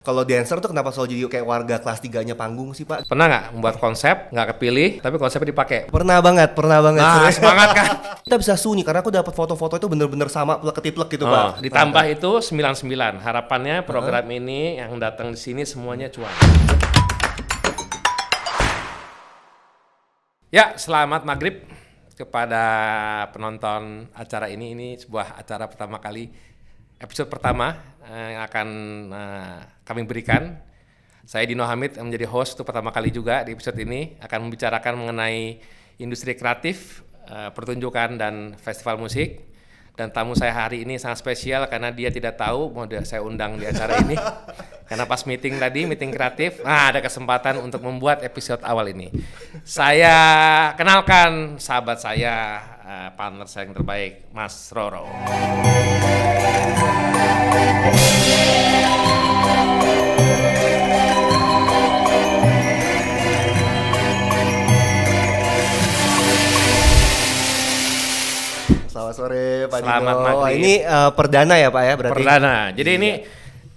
Kalau dancer tuh kenapa selalu jadi kayak warga kelas 3-nya panggung sih, Pak? Pernah nggak membuat konsep, nggak kepilih, tapi konsepnya dipakai? Pernah banget. Nah, Serius. semangat kan? Kita bisa sunyi karena aku dapat foto-foto itu bener-bener sama plek-ketiplek gitu, Pak. Ditambah itu 99. Harapannya program ini yang datang di sini semuanya cuan. Ya, selamat maghrib kepada penonton acara ini. Ini sebuah acara pertama kali, episode pertama yang akan kami berikan. Saya Dino Hamid yang menjadi host untuk pertama kali juga di episode ini, akan membicarakan mengenai industri kreatif, pertunjukan dan festival musik. Dan tamu saya hari ini sangat spesial karena dia tidak tahu mau saya undang di acara ini. Karena pas meeting kreatif, ada kesempatan untuk membuat episode awal ini. Saya kenalkan sahabat saya, partner saya yang terbaik, Mas Roro. Selamat sore, Pak Selamat Dino. maghrib. Ini perdana ya, Pak ya, berarti? Perdana. Jadi ini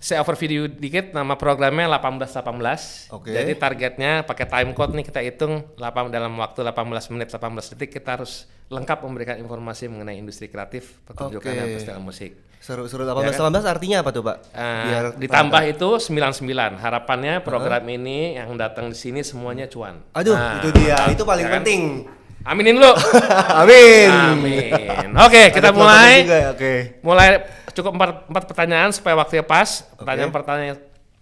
saya overview dikit, nama programnya 1818. Oke. Jadi targetnya pakai time code nih, kita hitung dalam waktu 18 menit 18 detik kita harus lengkap memberikan informasi mengenai industri kreatif, pertunjukan dan festival musik. Seru-seru 18-18 artinya apa tuh, Pak? Ditambah itu 99. Harapannya program ini yang datang di sini semuanya cuan. Aduh, itu dia. Itu paling ya kan? penting. Aminin lu. Amin. Amin. Oke, kita Ada mulai. juga ya, oke. Mulai cukup empat pertanyaan supaya waktunya pas. Pertanyaan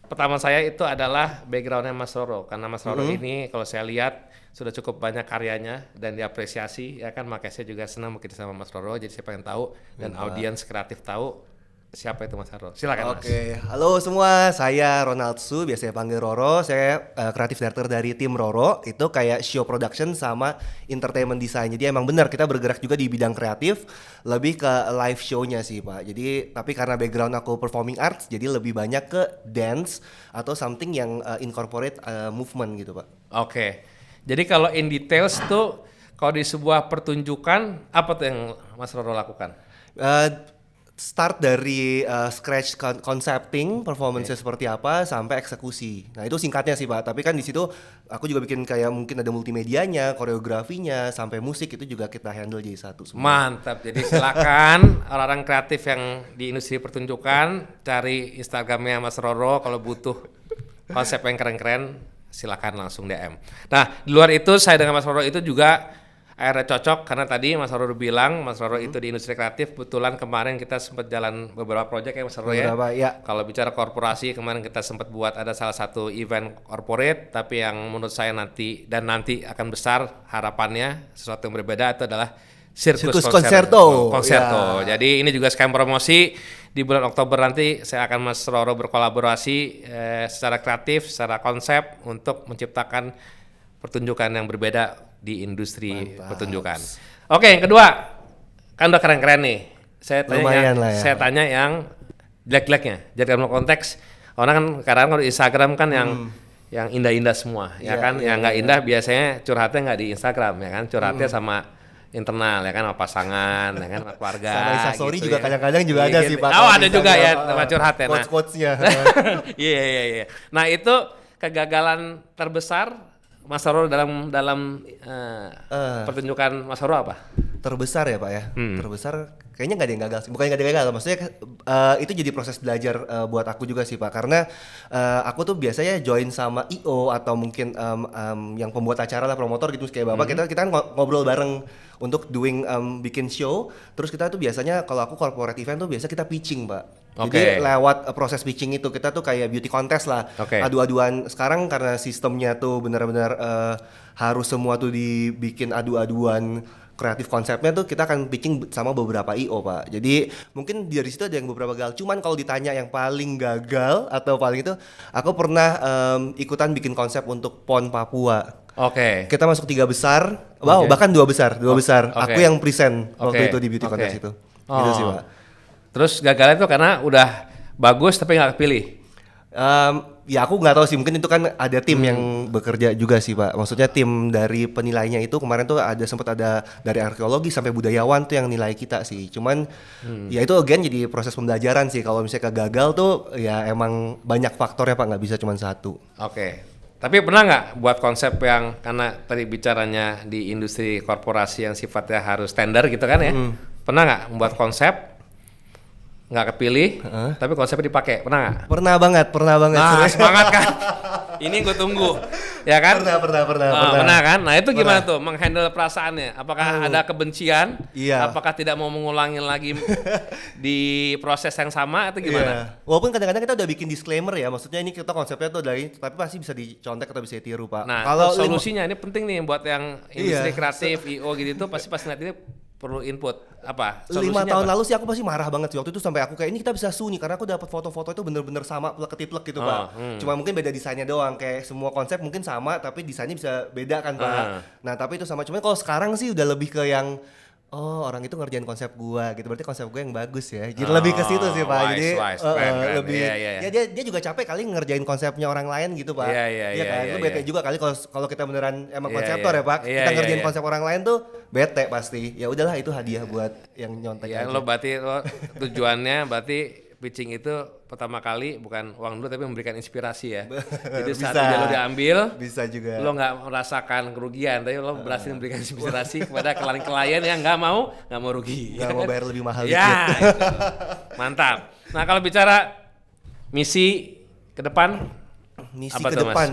pertama saya itu adalah backgroundnya Mas Roro. Karena Mas Roro ini kalau saya lihat sudah cukup banyak karyanya dan diapresiasi, ya kan, makanya saya juga senang bekerja sama Mas Roro. Jadi saya pengen tahu dan audiens kreatif tahu siapa itu Mas Roro. Silakan, Mas. Oke, halo semua, saya Ronald Su, biasanya panggil Roro. Saya kreatif director dari tim Roro. Itu kayak show production sama entertainment design. Jadi emang benar kita bergerak juga di bidang kreatif, lebih ke live show-nya sih, Pak. Jadi tapi karena background aku performing arts, jadi lebih banyak ke dance atau something yang incorporate movement gitu, Pak. Oke. Jadi kalau in details tuh, kalau di sebuah pertunjukan apa tuh yang Mas Roro lakukan? Start dari scratch concepting, performance-nya seperti apa sampai eksekusi. Nah, itu singkatnya sih, Pak. Tapi kan di situ aku juga bikin kayak mungkin ada multimedianya, koreografinya, sampai musik itu juga kita handle jadi satu semua. Mantap. Jadi silakan orang-orang kreatif yang di industri pertunjukan cari Instagramnya Mas Roro kalau butuh konsep yang keren-keren, silakan langsung DM. Nah, di luar itu saya dengan Mas Roro itu juga akhirnya cocok karena tadi Mas Roro bilang Mas Roro itu di industri kreatif. Kebetulan kemarin kita sempat jalan beberapa proyek ya Mas Roro ya. Kalau bicara korporasi, kemarin kita sempat buat ada salah satu event corporate, tapi yang menurut saya nanti akan besar, harapannya sesuatu yang berbeda itu adalah Sirkus Concerto. Ya. Jadi ini juga sekalian promosi, di bulan Oktober nanti saya akan Mas Roro berkolaborasi secara kreatif, secara konsep untuk menciptakan pertunjukan yang berbeda di industri pertunjukan. Oke, yang kedua, kan udah keren-keren nih. Saya tanya yang jelek-jeleknya. Jadi dalam konteks orang kan kadang kalau di Instagram kan yang indah-indah semua, ya kan? Yang nggak indah biasanya curhatnya nggak di Instagram, ya kan? Curhatnya sama internal, ya kan, sama pasangan, ya kan, sama keluarga. Sama Instastory gitu, juga ya. kadang-kadang juga ada sih, Pak. Oh, ada juga ya sama curhatnya. Quotes-quotesnya. Iya. Nah, itu kegagalan terbesar Mas Roro dalam pertunjukan Mas Roro apa? Terbesar ya, Pak ya. Terbesar kayaknya nggak ada yang gagal sih. Bukannya nggak ada yang gagal, maksudnya itu jadi proses belajar buat aku juga sih, Pak. Karena aku tuh biasanya join sama IO atau mungkin yang pembuat acara lah, promotor gitu kayak Bapak. Kita kan ngobrol bareng untuk bikin show. Terus kita tuh biasanya kalau aku corporate event tuh biasa kita pitching, Pak. Jadi lewat proses pitching itu kita tuh kayak beauty contest lah, adu-aduan. Sekarang karena sistemnya tuh benar-benar harus semua tuh dibikin adu-aduan kreatif konsepnya tuh kita akan pitching sama beberapa IO, Pak. Jadi mungkin dari situ ada yang beberapa gagal. Cuman kalau ditanya yang paling gagal atau paling itu, aku pernah ikutan bikin konsep untuk PON Papua. Kita masuk 3 besar, bahkan 2 besar. Aku yang present waktu itu di beauty contest itu. Gitu sih, Pak. Terus gagalnya itu karena udah bagus tapi nggak kepilih. Ya aku nggak tahu sih, mungkin itu kan ada tim yang bekerja juga sih Pak. Maksudnya tim dari penilainya itu kemarin tuh sempat ada dari arkeologi sampai budayawan tuh yang nilai kita sih. Cuman ya itu again jadi proses pembelajaran sih. Kalau misalnya gagal tuh ya emang banyak faktornya Pak, nggak bisa cuma satu. Oke. Tapi pernah nggak buat konsep yang, karena tadi bicaranya di industri korporasi yang sifatnya harus standar gitu kan ya? Pernah nggak membuat konsep nggak kepilih, tapi konsepnya dipakai? Pernah nggak? Pernah banget. Nah, semangat kan? Ini gue tunggu, ya kan? Pernah kan? Nah itu gimana tuh menghandle perasaannya? Apakah ada kebencian? Iya. Apakah tidak mau mengulangi lagi di proses yang sama atau gimana? Iya. Walaupun kadang-kadang kita udah bikin disclaimer ya, maksudnya ini kita konsepnya tuh dari, tapi pasti bisa dicontek atau bisa ditiru Pak. Nah, kalau solusinya ini penting nih buat yang industri Iya. kreatif, IO gitu pasti ngeliat ini perlu input apa? 5 Solusinya tahun apa? lalu sih aku pasti marah banget sih waktu itu, sampai aku kayak ini kita bisa sue nih karena aku dapat foto-foto itu bener-bener sama plek-ketiplek gitu Pak. Cuma mungkin beda desainnya doang, kayak semua konsep mungkin sama tapi desainnya bisa beda kan Pak. Nah tapi itu sama, cuman kalau sekarang sih udah lebih ke yang orang itu ngerjain konsep gua gitu, berarti konsep gua yang bagus ya. Jadi lebih ke situ sih Pak. Jadi keren. lebih Iya. ya dia juga capek kali ngerjain konsepnya orang lain gitu Pak. Iya, kan. Lu bete juga kali kalau kita beneran emang Iya, konseptor ya Pak. iya, Kita ngerjain iya. konsep orang lain tuh bete pasti. Ya udahlah itu hadiah buat yang nyontek Ya aja. lo tujuannya berarti pitching itu pertama kali bukan uang dulu tapi memberikan inspirasi ya. Jadi saat Bisa. ide lo diambil, Bisa juga. lo nggak merasakan kerugian, tapi lo berhasil memberikan inspirasi kepada klien yang nggak mau rugi. Nggak mau bayar lebih mahal Ya, dikit. itu. Mantap. Nah kalau bicara misi ke depan, Misi apa ke tuh, Mas? depan.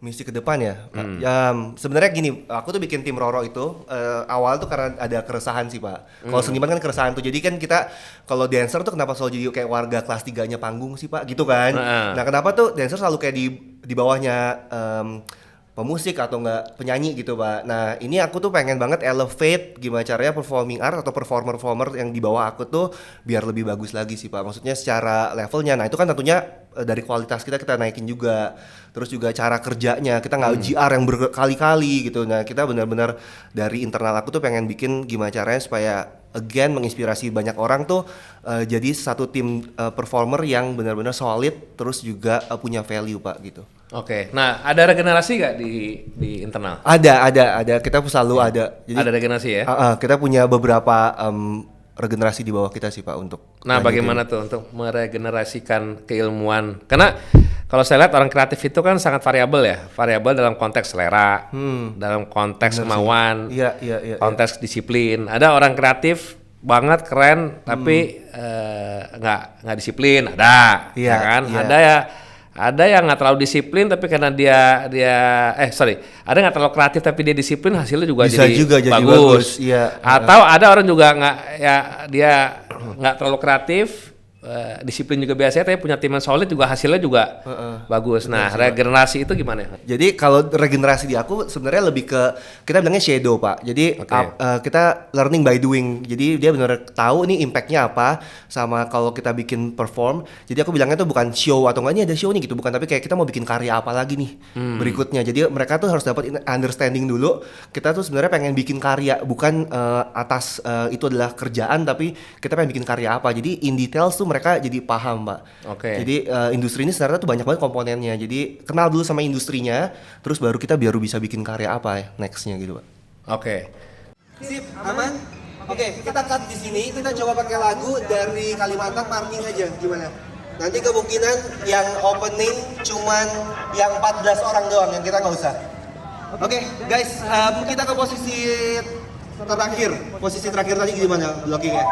Misi ke depan ya. Ya sebenarnya gini, aku tuh bikin tim Roro itu awal tuh karena ada keresahan sih Pak. Kalau seniman kan keresahan tuh. Jadi kan kita kalau dancer tuh kenapa selalu jadi kayak warga kelas 3-nya panggung sih Pak, gitu kan. Nah, kenapa tuh dancer selalu kayak di bawahnya pemusik atau enggak penyanyi gitu Pak. Nah ini aku tuh pengen banget elevate gimana caranya performing art atau performer yang di bawah aku tuh biar lebih bagus lagi sih Pak. Maksudnya secara levelnya. Nah itu kan tentunya dari kualitas kita naikin juga. Terus juga cara kerjanya, kita nggak GR yang berkali-kali gitu. Nah kita benar-benar dari internal aku tuh pengen bikin gimana caranya supaya again menginspirasi banyak orang tuh jadi satu tim performer yang benar-benar solid, terus juga punya value Pak gitu. Oke. Nah ada regenerasi nggak di internal? Ada. Kita selalu ada. Jadi Ada regenerasi ya? kita punya beberapa regenerasi di bawah kita sih Pak untuk. Nah, bagaimana tuh untuk meregenerasikan keilmuan? Karena kalau saya lihat orang kreatif itu kan sangat variabel ya, variabel dalam konteks selera, dalam konteks kemauan, Iya. konteks disiplin. Ada orang kreatif banget keren, tapi nggak disiplin, ada, Iya, ya kan? iya. Ada yang nggak terlalu disiplin tapi karena ada nggak terlalu kreatif tapi dia disiplin, hasilnya juga Bisa jadi juga jadi bagus. bagus, iya. Atau ada orang juga dia nggak terlalu kreatif, disiplin juga biasanya tapi punya tim yang solid juga hasilnya juga bagus. Nah regenerasi itu gimana? Jadi kalau regenerasi di aku sebenarnya lebih ke kita bilangnya shadow Pak. Jadi kita learning by doing. Jadi dia benar tahu nih impactnya apa sama kalau kita bikin perform. Jadi aku bilangnya tuh bukan show atau enggak ini ada show nih gitu, bukan, tapi kayak kita mau bikin karya apa lagi nih berikutnya. Jadi mereka tuh harus dapat understanding dulu. Kita tuh sebenarnya pengen bikin karya, bukan atas itu adalah kerjaan, tapi kita pengen bikin karya apa. Jadi in details tuh mereka jadi paham Pak. Jadi industri ini sebenarnya tuh banyak banget komponennya. Jadi kenal dulu sama industrinya, terus baru kita bisa bikin karya apa ya nextnya gitu Pak. Sip, aman? Oke, kita cut di sini. Kita coba pakai lagu dari Kalimantan, Parking aja, gimana? Nanti kemungkinan yang opening cuman yang 14 orang doang, yang kita nggak usah. Oke, guys, kita ke posisi terakhir. Posisi terakhir tadi gimana blockingnya?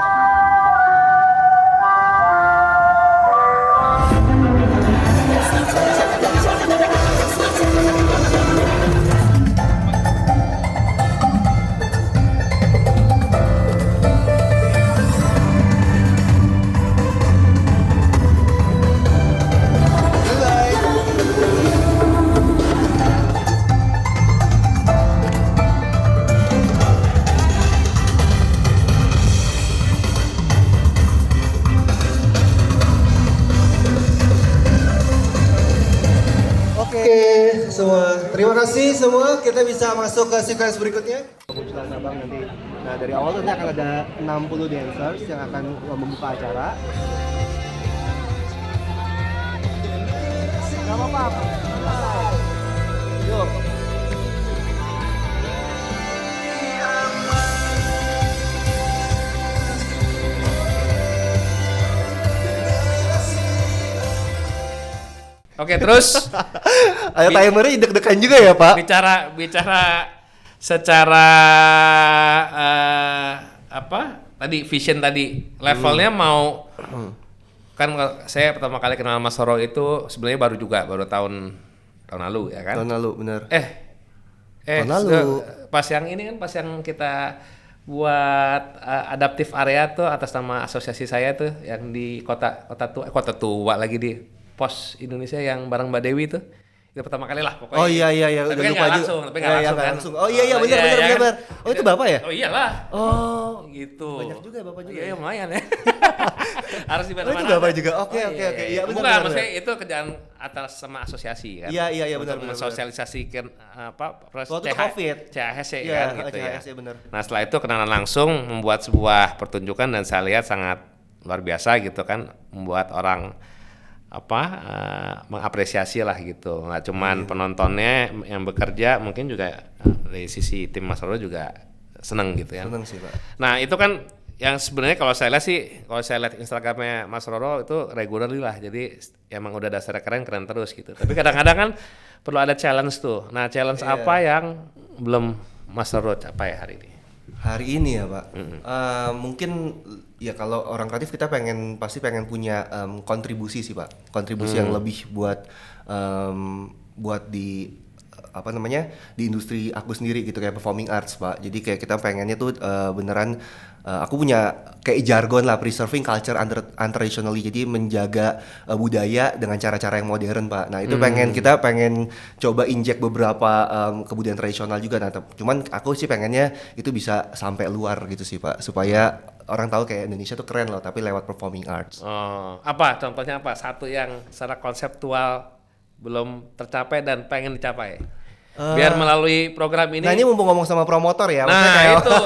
Semua, terima kasih semua. Kita bisa masuk ke sequence berikutnya. Kemunculan Abang nanti. Nah dari awal tuh akan ada 60 dancers yang akan membuka acara. apa-apa. Yuk. Oke, terus Ayo timernya deg-degan juga ya Pak. bicara secara apa tadi vision tadi levelnya mau kan saya pertama kali kenal Mas Roro itu sebenarnya baru tahun lalu ya kan? Tahun lalu bener. Tahun lalu. Pas yang ini kan pas yang kita buat adaptif area tuh atas nama asosiasi saya tuh yang di kota tua lagi di Pos Indonesia yang bareng Mbak Dewi tuh. Itu pertama kali lah pokoknya. Oh iya Tapi udah kan lupa nggak juga. langsung, tapi nggak langsung kan. Oh iya benar. Oh itu Bapak ya? Oh iyalah. Oh Gitu. banyak juga Bapak juga. Iya lumayan ya. Harus di Oh mana-mana. itu Bapak juga. Oke. Iya benar. Bukan, maksudnya itu kerjaan atas sama asosiasi kan. Iya Untuk benar. mensosialisasikan Waktu itu COVID. CHS Iya, kan gitu ya. CHS benar. Nah, setelah itu kenalan langsung membuat sebuah pertunjukan dan saya lihat sangat luar biasa gitu kan, membuat orang mengapresiasi lah gitu. Nggak cuman penontonnya yang bekerja, mungkin juga dari sisi tim Mas Roro juga seneng gitu ya. Seneng sih Pak. Nah itu kan yang sebenarnya kalau saya lihat Instagramnya Mas Roro itu regularly lah, jadi emang udah dasarnya keren terus gitu. Tapi kadang-kadang kan perlu ada challenge tuh. Nah challenge apa yang belum Mas Roro capai hari ini? Hari ini ya Pak, mungkin ya kalau orang kreatif kita pasti pengen punya kontribusi sih Pak, kontribusi yang lebih buat di di industri aku sendiri gitu kayak performing arts Pak. Jadi kayak kita pengennya tuh beneran aku punya kayak jargon lah, preserving culture untraditionally, jadi menjaga budaya dengan cara-cara yang modern Pak. Nah itu kita pengen coba injek beberapa kebudayaan tradisional juga. Nah cuman aku sih pengennya itu bisa sampai luar gitu sih Pak, supaya orang tahu kayak Indonesia tuh keren loh, tapi lewat performing arts. Oh, apa contohnya apa? Satu yang secara konseptual belum tercapai dan pengen dicapai. Biar melalui program ini. Nah ini mumpung ngomong sama promotor ya. Nah itu,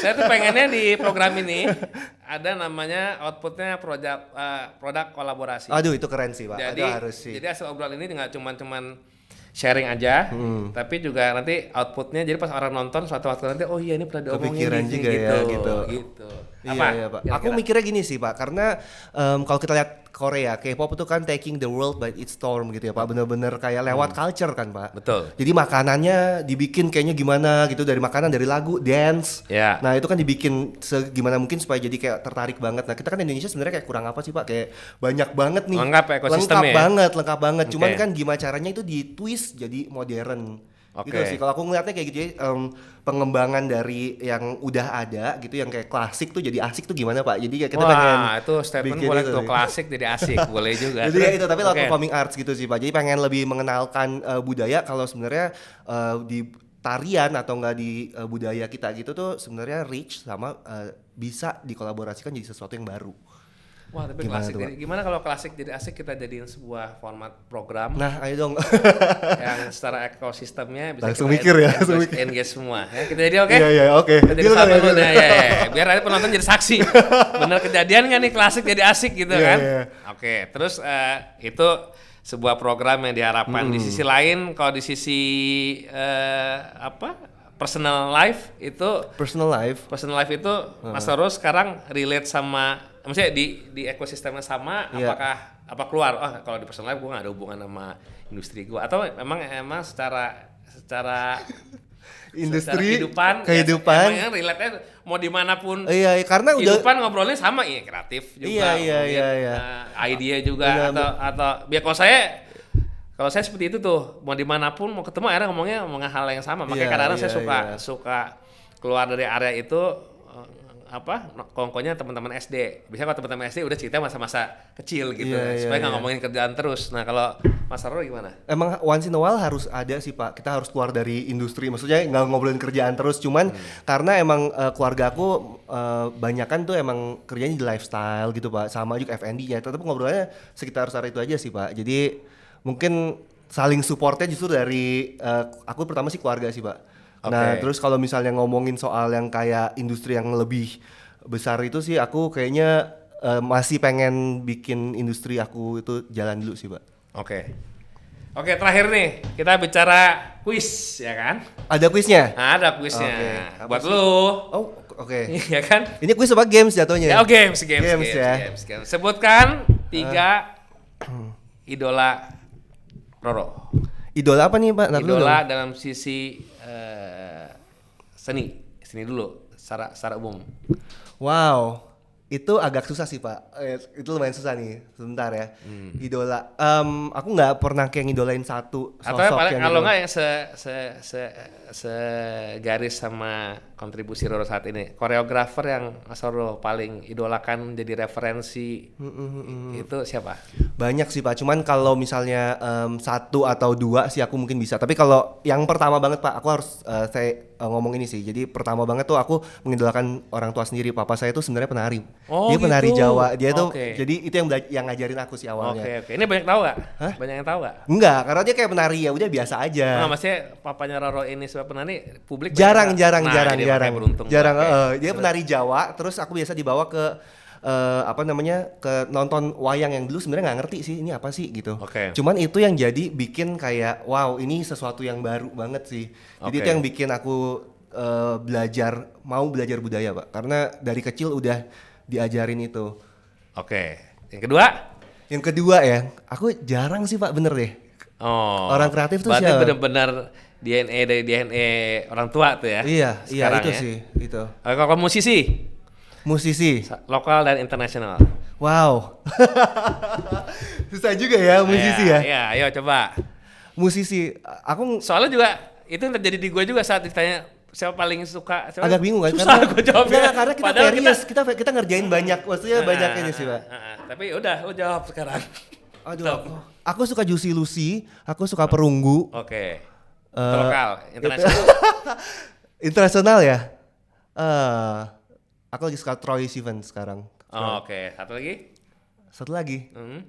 saya tuh pengennya di program ini ada namanya outputnya produk kolaborasi. Aduh itu keren sih Pak. Jadi harus sih. Jadi hasil obrolan ini nggak cuman sharing aja, tapi juga nanti outputnya. Jadi pas orang nonton suatu waktu nanti, oh iya ini pernah diomongin kepikiran juga gitu, ya gitu. Apa? Iya Pak. Aku mikirnya gini sih Pak, karena kalau kita lihat Korea, K-pop itu kan taking the world by its storm gitu ya Pak, bener-bener kayak lewat culture kan Pak. Betul. Jadi makanannya dibikin kayaknya gimana gitu, dari makanan, dari lagu, dance. Ya. Nah itu kan dibikin segimana mungkin supaya jadi kayak tertarik banget. Nah kita kan Indonesia sebenarnya kayak kurang apa sih Pak, kayak banyak banget nih. Lengkap ekosistemnya. Lengkap banget. Cuman Okay. kan gimana caranya itu di twist jadi modern. Oke. Gitu sih. Kalau aku ngeliatnya kayak gitu, pengembangan dari yang udah ada gitu, yang kayak klasik tuh jadi asik tuh gimana Pak? Jadi kayak kita pengen itu statement bikin boleh itu tuh, sih. klasik jadi asik, boleh juga. Jadi kayak itu, tapi lewat Oke. performing arts gitu sih Pak. Jadi pengen lebih mengenalkan budaya, kalau sebenarnya di tarian atau enggak di budaya kita gitu tuh sebenarnya rich sama bisa dikolaborasikan jadi sesuatu yang baru. Wah, tapi Gimana klasik tuh, jadi gimana kalau klasik jadi asik kita jadiin sebuah format program Nah, ayo dong. yang secara ekosistemnya bisa Langsung kita mikir ya, langsung mikir. engage semua ya. Kita jadi oke? Iya, oke. Kita jadi Deal satu kali ya, dulu deal. nih, ya. Biar nanti penonton jadi saksi. Bener kejadian nggak nih klasik jadi asik gitu Iya, kan? iya. Oke, terus itu sebuah program yang diharapkan. Di sisi lain, kalau di sisi personal life itu Personal life. itu Mas Roro sekarang relate sama, maksudnya di ekosistemnya sama, Iya. apa keluar? Oh kalau di personal life gue nggak ada hubungan sama industri gue, atau emang secara Industri, secara kehidupan. emang yang relate-nya mau dimanapun. Iya, karena udah Kehidupan ngobrolnya sama, iya kreatif juga, Iya. idea juga, Benar. atau biar kalau saya seperti itu tuh, mau dimanapun mau ketemu akhirnya ngomongin hal yang sama. Makanya Iya, kadang-kadang iya, saya suka keluar dari area itu kongkonya teman-teman SD. Biasanya kalau teman-teman SD udah cerita masa-masa kecil gitu, Iya, supaya nggak iya. ngomongin kerjaan terus. Nah kalau Mas Roro gimana? Emang once in a while harus ada sih Pak, kita harus keluar dari industri, maksudnya nggak ngobrolin kerjaan terus, cuman karena emang keluarga aku banyakan tuh emang kerjanya di lifestyle gitu Pak, sama juga F&B-nya, tetap ngobrolnya sekitar itu aja sih Pak. Jadi mungkin saling supportnya justru dari aku pertama sih keluarga sih Pak. Nah Oke. terus kalau misalnya ngomongin soal yang kayak industri yang lebih besar itu sih, aku kayaknya masih pengen bikin industri aku itu jalan dulu sih Pak. Oke. Oke, terakhir nih kita bicara kuis ya kan? Ada kuisnya? Nah, ada kuisnya. Oke, apa Buat sih? lu. Oh, oke. Iya kan? Ini kuis apa games jatuhnya? Ya, games ya. games. Sebutkan 3 idola Roro. Idola apa nih, Pak? Ntar dulu Idola dong. dalam sisi seni dulu, secara umum. Wow, itu agak susah sih, Pak. Itu lumayan susah nih. Sebentar ya. Idola. Aku nggak pernah kayak ngidolain satu Atau sosok paling yang kalau gitu. nggak yang segaris sama kontribusi Roro saat ini, koreografer yang Mas Roro paling idolakan jadi referensi itu siapa? Banyak sih, Pak. Cuman kalau misalnya 1 atau 2 sih aku mungkin bisa. Tapi kalau yang pertama banget, Pak, aku harus ngomong ini sih. Jadi pertama banget tuh aku mengidolakan orang tua sendiri. Papa saya tuh sebenarnya penari. Oh, Dia penari gitu. Jawa. Dia tuh Oke. jadi itu yang ngajarin aku sih awalnya. Oke. Ini banyak tahu nggak? Hah? Banyak yang tahu nggak? Enggak, karena dia kayak penari ya udah biasa aja. Nggak, maksudnya papanya Roro ini sebagai penari, publik Jarang. banyak yang tahu. Nah, jadi makanya beruntung. Jarang. Oke. Dia penari Jawa. Terus aku biasa dibawa ke ke nonton wayang yang dulu sebenarnya nggak ngerti sih ini apa sih gitu. Oke. Cuman itu yang jadi bikin kayak wow ini sesuatu yang baru banget sih. Jadi Oke. itu yang bikin aku mau belajar budaya, Pak. Karena dari kecil udah diajarin itu. Oke. Yang kedua? Yang kedua ya, aku jarang sih, Pak, bener deh. Oh. Orang kreatif tuh berarti siapa? benar-benar DNA dari DNA orang tua tuh ya? Iya Sekarang itu ya? sih, itu. Oke, kalau musisi, Musisi. lokal dan internasional. Wow. Susah juga ya musisi ya. Iya, ayo coba. Musisi, aku Soalnya juga itu yang terjadi di gue juga saat ditanya siapa paling suka. Siapa, agak bingung kan susah gue jawabnya. karena kita Padahal serius, kita ngerjain banyak, maksudnya banyak ini sih, Pak. Tapi udah, lu jawab sekarang. Aduh, aku suka Juicy Lucy, aku suka Perunggu. Oke. Eh, Lokal, internasional. Internasional ya. Aku lagi suka Troye Sivan sekarang. Oh, oke, satu lagi. Satu lagi, Hmm.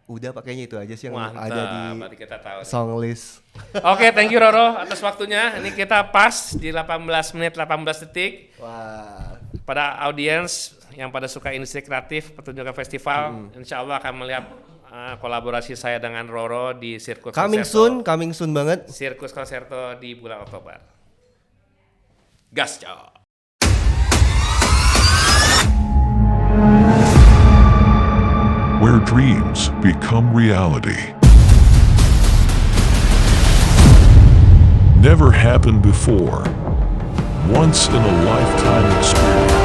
udah pakainya itu aja sih yang Mantap, ada di berarti kita tahu. song list. Oke, thank you Roro atas waktunya. Ini kita pas di 18 menit 18 detik. Wah, Pada audiens yang pada suka industri kreatif pertunjukan festival, insya Allah akan melihat kolaborasi saya dengan Roro di sirkus coming soon banget. Sirkus Konserto di bulan Oktober. Gas, Cok. Where dreams become reality. Never happened before. Once in a lifetime experience.